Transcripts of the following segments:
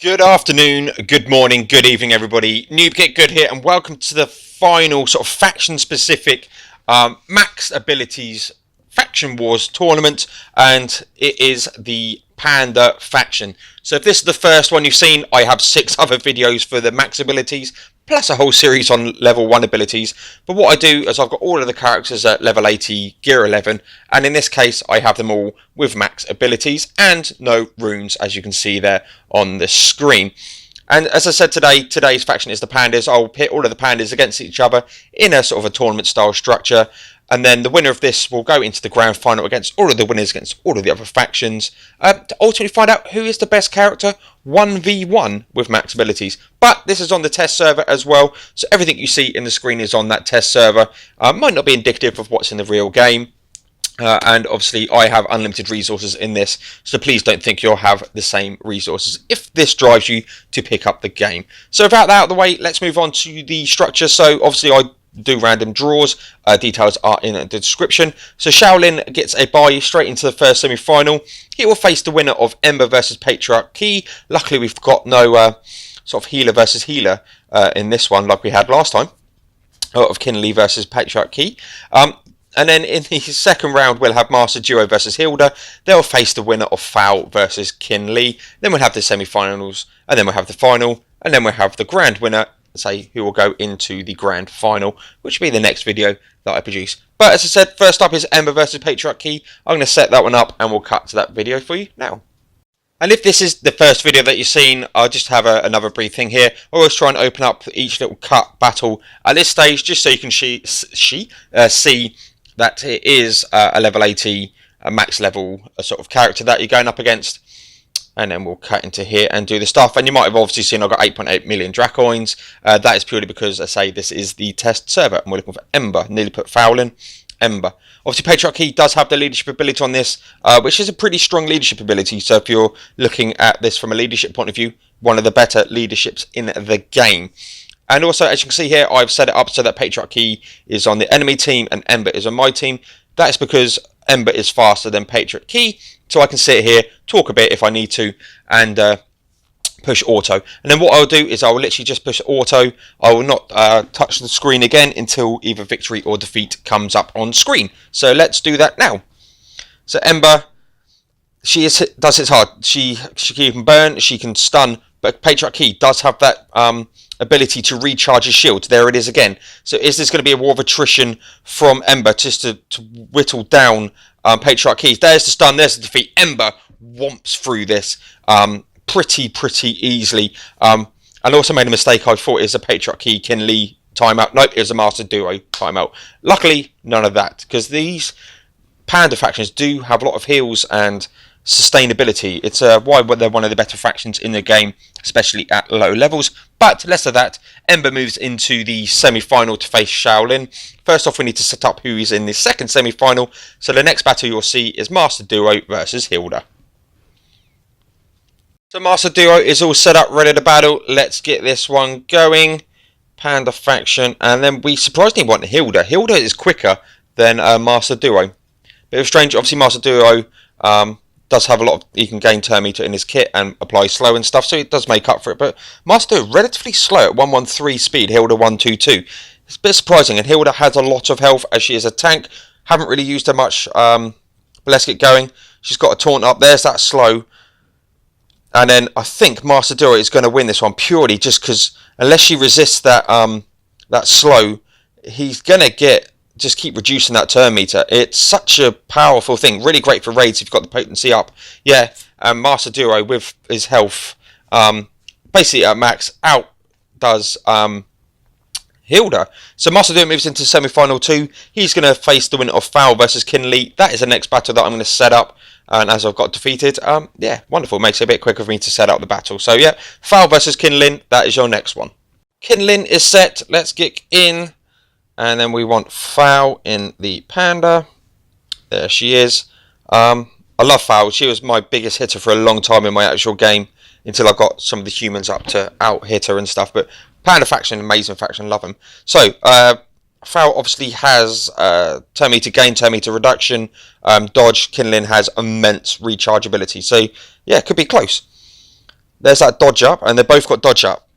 Good afternoon, good morning, good evening, everybody. Noob Get Good here, and welcome to the final sort of faction-specific max abilities faction wars tournament, and it is the Panda faction. So if this is the first one you've seen, I have 6 other videos for the max abilities, plus a whole series on level 1 abilities. But what I do is I've got all of the characters at level 80, gear 11, and in this case I have them all with max abilities and no runes, as you can see there on the screen. And as I said today's faction is the Pandas. I'll pit all of the Pandas against each other in a sort of a tournament style structure. And then the winner of this will go into the grand final against all of the winners against all of the other factions to ultimately find out who is the best character 1v1 with max abilities. But this is on the test server as well, so everything you see in the screen is on that test server. Might not be indicative of what's in the real game. And obviously I have unlimited resources in this, so please don't think you'll have the same resources if this drives you to pick up the game. So without that out of the way, let's move on to the structure. So obviously I do random draws, details are in the description. So Shaolin gets a bye straight into the first semi-final. He will face the winner of Ember versus Patriarchy. Luckily we've got no sort of healer versus healer in this one like we had last time, of Kinley versus Patriarchy. And then in the second round, we'll have Master Duo versus Hilda. They'll face the winner of Foul versus Kinley. Then we'll have the semi-finals, and then we'll have the final, and then we'll have the grand winner, say, who will go into the grand final, which will be the next video that I produce. But as I said, first up is Ember versus Patriarchy. I'm going to set that one up, and we'll cut to that video for you now. And if this is the first video that you've seen, I'll just have another brief thing here. I always try and open up each little cut battle at this stage, just so you can see that it is a level 80, a max level sort of character that you're going up against. And then we'll cut into here and do the stuff. And you might have obviously seen I've got 8.8 million Dracoins. That is purely because, I say, this is the test server. And we're looking for Ember. Nearly put Foul in. Ember. Obviously, Patriarchy does have the leadership ability on this, which is a pretty strong leadership ability. So if you're looking at this from a leadership point of view, one of the better leaderships in the game. And also, as you can see here, I've set it up so that Patriarchy is on the enemy team and Ember is on my team. That is because Ember is faster than Patriarchy, so I can sit here, talk a bit if I need to, and push auto. And then what I'll do is I will literally just push auto. I will not touch the screen again until either victory or defeat comes up on screen. So let's do that now. So Ember, does hit hard. She can even burn, she can stun, but Patriarchy does have that ability to recharge his shield. There it is again. So is this going to be a war of attrition from Ember just to whittle down Patriarchy? There's the stun, there's the defeat. Ember whomps through this pretty easily. And also made a mistake. I thought it was a Patriarchy Kinley timeout. Nope, it was a Master Duo timeout. Luckily, none of that, because these Panda factions do have a lot of heals and sustainability. It's why they're one of the better factions in the game, especially at low levels. But less of that, Ember moves into the semi-final to face Shaolin. First off, we need to set up who is in the second semi-final. So the next battle you'll see is Master Duo versus Hilda. So Master Duo is all set up, ready to battle. Let's get this one going. Panda faction, and then we surprisingly want Hilda. Hilda is quicker than Master Duo. Bit of strange, obviously Master Duo does have a lot of, he can gain turn meter in his kit and apply slow and stuff, so it does make up for it. But Master Duo relatively slow at 113 speed, Hilda 122. It's a bit surprising, and Hilda has a lot of health as she is a tank. Haven't really used her much, but let's get going. She's got a taunt up, there's that slow. And then I think Master Duo is going to win this one purely just because unless she resists that that slow, he's going to just keep reducing that turn meter. It's such a powerful thing. Really great for raids if you've got the potency up. Yeah, Master Duo with his health basically at max outdoes Hilda. So Master Duo moves into semi-final 2. He's going to face the winner of Foul versus Kinley. That is the next battle that I'm going to set up. And as I've got defeated, yeah, wonderful. Makes it a bit quicker for me to set up the battle. So yeah, Foul versus Kinlan, that is your next one. Kinlan is set. Let's get in. And then we want Foul in the Panda. There she is. I love Foul. She was my biggest hitter for a long time in my actual game until I got some of the humans up to out-hit her and stuff. But Panda faction, amazing faction, love them. So, Foul obviously has turn meter gain, turn meter reduction. Dodge, Kinlan has immense rechargeability. So, yeah, it could be close. There's that dodge up, and they both got dodge up.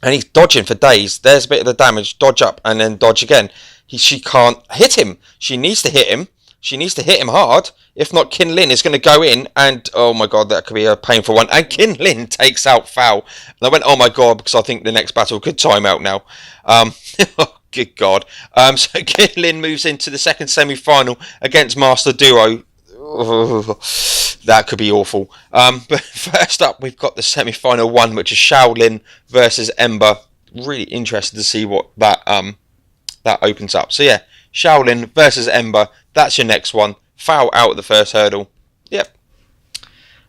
And he's dodging for days. There's a bit of the damage, dodge up, and then dodge again. She can't hit him. She needs to hit him. She needs to hit him hard. If not, Kinlin is going to go in, and oh my god, that could be a painful one. And Kinlin takes out Foul. And I went, oh my god, because I think the next battle could time out now. Oh, good god. So Kinlin moves into the second semi-final against Master Duo. Oh, that could be awful. But first up, we've got the semi-final one, which is Shaolin versus Ember. Really interested to see what that opens up. So yeah, Shaolin versus Ember. That's your next one. Foul out at the first hurdle. Yep.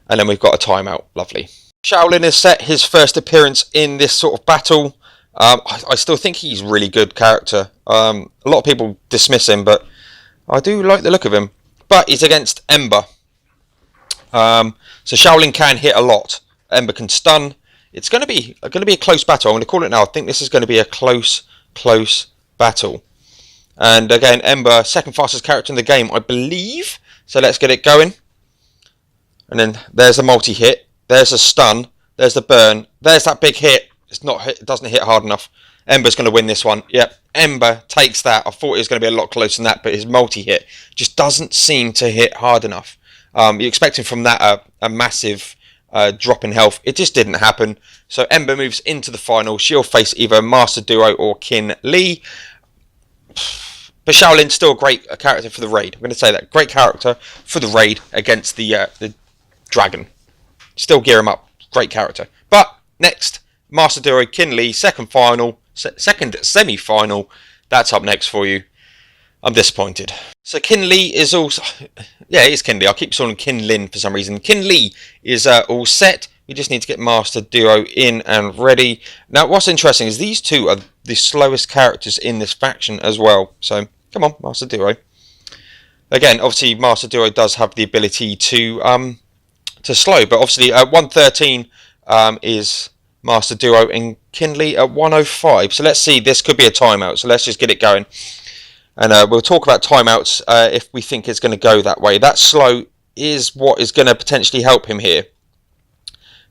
And then we've got a timeout. Lovely. Shaolin has set his first appearance in this sort of battle. I still think he's a really good character. A lot of people dismiss him, but I do like the look of him. But he's against Ember. So Shaolin can hit a lot. Ember can stun. It's going to be a close battle. I'm going to call it now. I think this is going to be a close battle. And again, Ember, second fastest character in the game, I believe. So let's get it going. And then there's a multi-hit. There's a stun. There's the burn. There's that big hit. It doesn't hit hard enough. Ember's going to win this one. Yep, Ember takes that. I thought it was going to be a lot closer than that, but his multi-hit just doesn't seem to hit hard enough. You're expecting from that a massive drop in health. It just didn't happen. So Ember moves into the final. She'll face either Master Duo or Kinley. But Shaolin's still a great character for the raid. I'm going to say that. Great character for the raid against the dragon. Still gear him up. Great character. But next, Master Duo, Kinley, second semi-final. That's up next for you. I'm disappointed. So Kinley is also... Yeah, it is Kinley. I keep calling him Kinlin for some reason. Kinley is all set. We just need to get Master Duo in and ready. Now, what's interesting is these two are the slowest characters in this faction as well. So, come on, Master Duo. Again, obviously, Master Duo does have the ability to slow. But obviously, at 113 is Master Duo and Kinley at 105. So let's see. This could be a timeout. So let's just get it going. And we'll talk about timeouts if we think it's going to go that way. That slow is what is going to potentially help him here.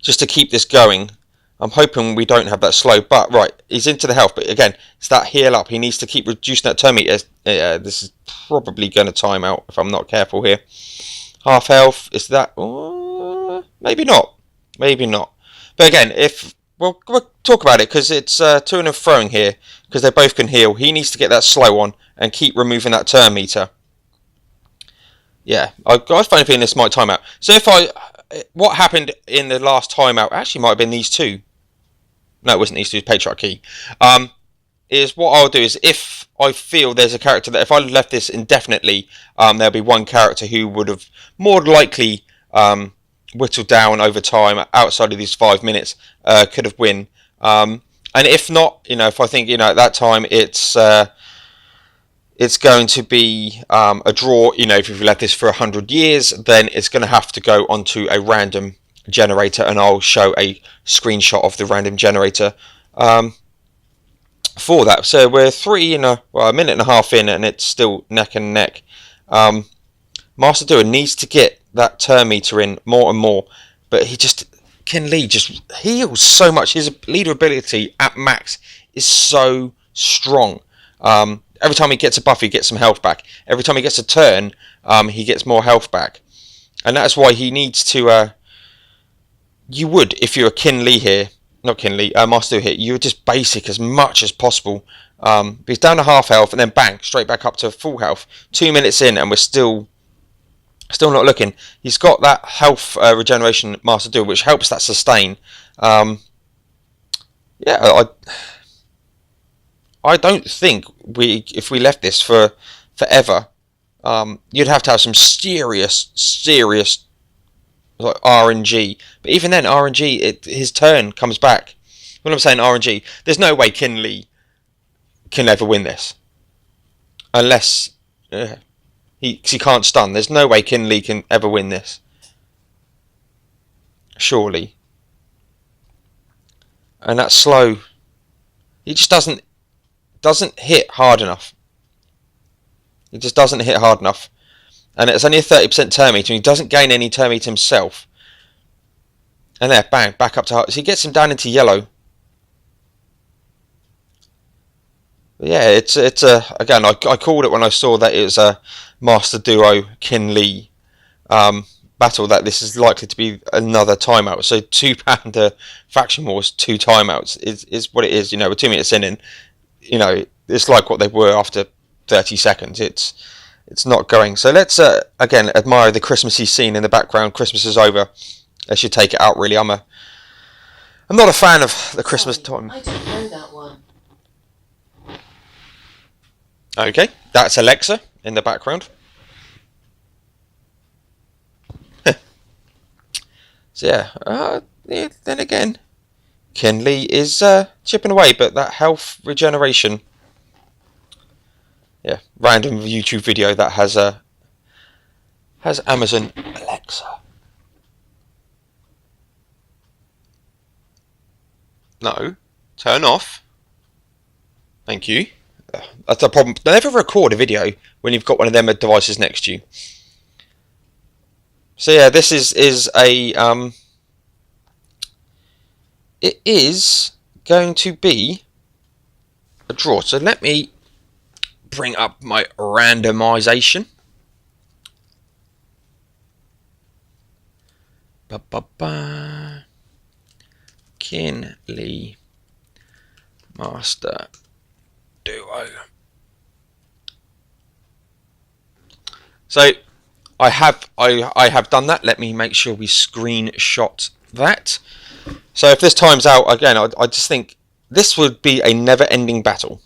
Just to keep this going. I'm hoping we don't have that slow. But, right, he's into the health. But, again, it's that heal up. He needs to keep reducing that turn meter. This is probably going to time out if I'm not careful here. Half health. Is that... maybe not. Maybe not. But, again, if... We'll talk about it because it's to and froing here. Because they both can heal. He needs to get that slow on and keep removing that turn meter. Yeah, I find a feeling this might time out. So what happened in the last timeout actually might have been these two. No, it wasn't these two, patriarchy. Is what I'll do is if I feel there's a character that if I left this indefinitely, there'll be one character who would have more likely whittled down over time outside of these 5 minutes, could have win. And if not, if I think, at that time it's going to be a draw. If you've left this for 100 years, then it's going to have to go onto a random generator, and I'll show a screenshot of the random generator for that. So we're a minute and a half in, and it's still neck and neck. Master Duo needs to get that turn meter in more and more, but Kinley just heals so much. His leader ability at max is so strong. Every time he gets a buff, he gets some health back. Every time he gets a turn, he gets more health back. And that's why he needs to... you would, if you're a Kinley here... Not Kinley, Master here, you would just basic as much as possible. He's down to half health, and then bang, straight back up to full health. 2 minutes in, and we're still not looking. He's got that health regeneration Master Duo, which helps that sustain. Yeah, I don't think if we left this for forever, you'd have to have some serious like RNG. But even then, RNG, his turn comes back. When I'm saying RNG, there's no way Kinley can ever win this, unless he can't stun. There's no way Kinley can ever win this. Surely. And that slow, he just doesn't hit hard enough. He just doesn't hit hard enough. And it's only a 30% turn meter, and he doesn't gain any turn meter himself. And there, bang, back up to heart. So he gets him down into yellow. But yeah, it's again, I called it when I saw that it was a Master Duo Kinley battle, that this is likely to be another timeout. So 2 Panda faction wars, 2 timeouts is what it is. You know, we're 2 minutes in, and you know, it's like what they were after 30 seconds. It's not going. So let's again admire the Christmassy scene in the background. Christmas is over. I should take it out. Really, I'm not a fan of the Christmas time. I don't know that one. Okay, that's Alexa in the background. So yeah, then again, Kinley is chipping away, but that health regeneration, yeah, random YouTube video that has Amazon Alexa. No, turn off. Thank you. That's a problem. Never record a video when you've got one of them devices next to you. So yeah, this is a it is going to be a draw. So let me bring up my randomization. Kinley Master Duo. So I have done that. Let me make sure we screenshot that. So if this times out again, I just think this would be a never-ending battle.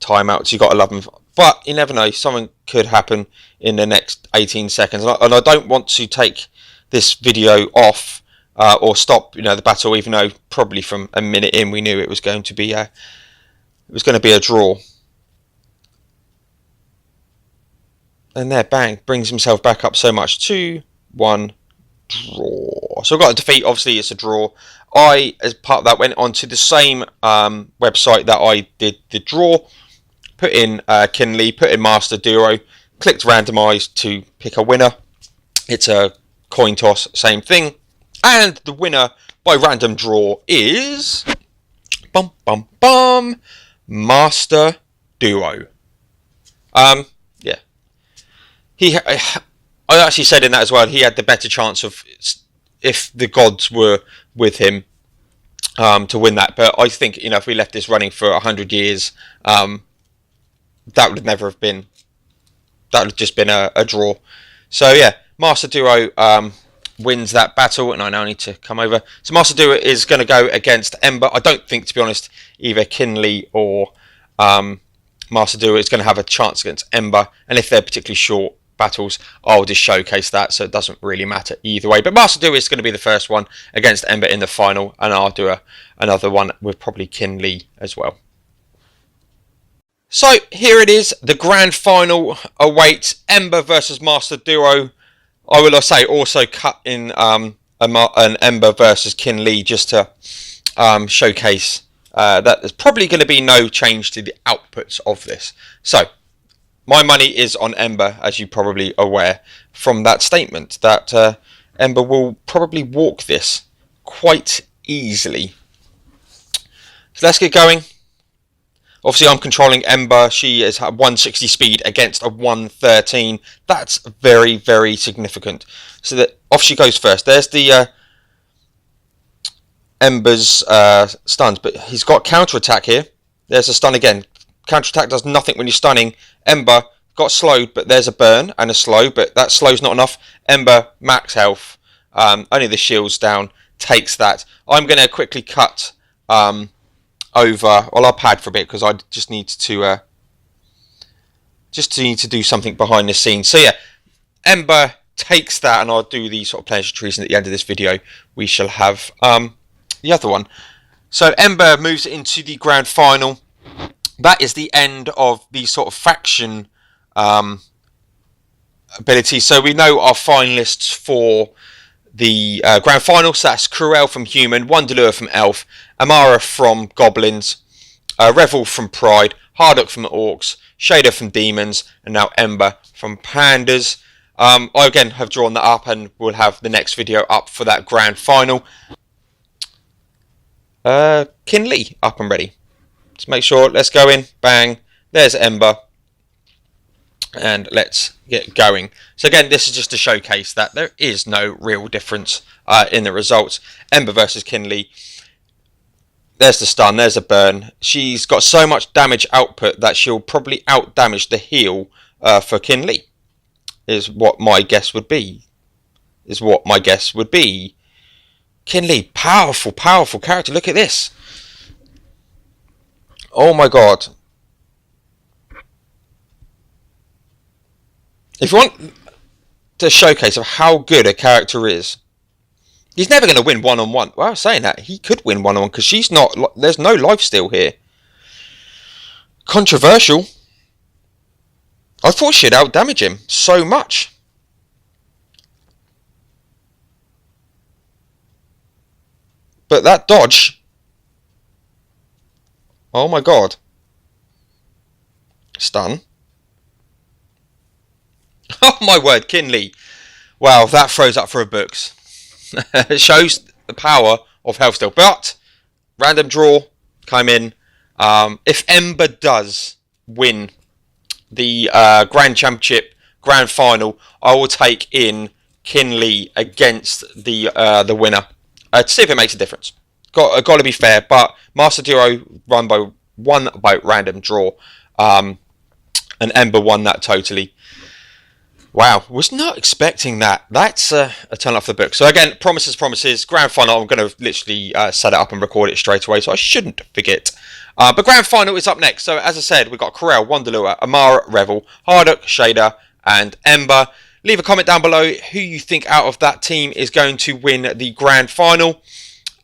Timeouts, you got to love them, but you never know. Something could happen in the next 18 seconds, and I don't want to take this video off or stop, you know, the battle, even though probably from a minute in we knew it was going to be a draw. And there, bang, brings himself back up so much. 2-1 draw. So I've got a defeat. Obviously, it's a draw. I, as part of that, went on to the same website that I did the draw. Put in Kinley, put in Master Duo, clicked randomise to pick a winner. It's a coin toss, same thing. And the winner by random draw is Master Duo. Yeah. I actually said in that as well, he had the better chance of, if the gods were with him, to win that. But I think, you know, if we left this running for 100 years, that would never have been. That would have just been a draw. So yeah, Master Duo wins that battle, and I now need to come over. So Master Duo is going to go against Ember. I don't think, to be honest, either Kinley or Master Duo is going to have a chance against Ember. And if they're particularly short battles, I'll just showcase that, so it doesn't really matter either way. But Master Duo is going to be the first one against Ember in the final, and I'll do another one with probably Kinley as well. So here it is, the grand final awaits, Ember versus Master Duo. I will say also cut in an Ember versus Kinley just to showcase that there's probably going to be no change to the outputs of this. So my money is on Ember, as you're probably aware from that statement, that Ember will probably walk this quite easily. So let's get going. Obviously, I'm controlling Ember. She is at 160 speed against a 113. That's very, very significant. So that off she goes first. There's the Ember's stuns, but he's got counter-attack here. There's a stun again. Counter-attack does nothing when you're stunning. Ember got slowed, but there's a burn and a slow, but that slow's not enough. Ember, max health, only the shield's down, takes that. I'm going to quickly cut over. Well, I'll pad for a bit because I just need to do something behind the scenes. So yeah, Ember takes that, and I'll do the sort of pleasure trees, and at the end of this video we shall have the other one. So Ember moves into the grand final. That is the end of the sort of faction ability. So we know our finalists for the grand final. So that's Cruel from Human, Wonderlure from Elf, Amara from Goblins, Revel from Pride, Hardock from Orcs, Shader from Demons, and now Ember from Pandas. I again have drawn that up, and we'll have the next video up for that grand final. Kinley up and ready. Let's make sure. Let's go in. Bang. There's Ember. And let's get going. So again, this is just to showcase that there is no real difference in the results. Ember versus Kinley. There's the stun. There's a burn. She's got so much damage output that she'll probably out damage the heal for Kinley. Is what my guess would be. Kinley, powerful, powerful character. Look at this. Oh my god. If you want to showcase of how good a character is, he's never going to win one-on-one. Well, I was saying that. He could win one-on-one because she's not... There's no lifesteal here. Controversial. I thought she'd out-damage him so much. But that dodge... Oh my god. Stun. Oh my word, Kinley. Wow, that throws up for a books. It shows the power of health steal. But, random draw, came in. If Ember does win the Grand Championship Grand Final, I will take in Kinley against the winner to see if it makes a difference. Got to be fair, but Master Duo won by random draw, and Ember won that totally. Wow, was not expecting that. That's a turn off the book. So again, promises. Grand Final, I'm going to literally set it up and record it straight away, so I shouldn't forget. But Grand Final is up next. So as I said, we've got Corel, Wanderlua, Amara, Revel, Hardock, Shader, and Ember. Leave a comment down below who you think out of that team is going to win the Grand Final.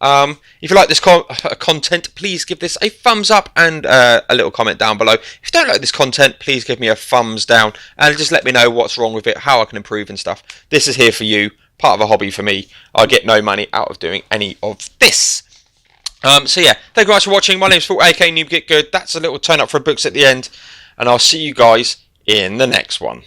If you like this content, please give this a thumbs up and a little comment down below. If you don't like this content, please give me a thumbs down and just let me know what's wrong with it, how I can improve and stuff. This is here for you, part of a hobby for me. I get no money out of doing any of this. So yeah, thank you guys for watching. My name's Phil, aka Noob Get Good. That's a little turn up for books at the end, and I'll see you guys in the next one.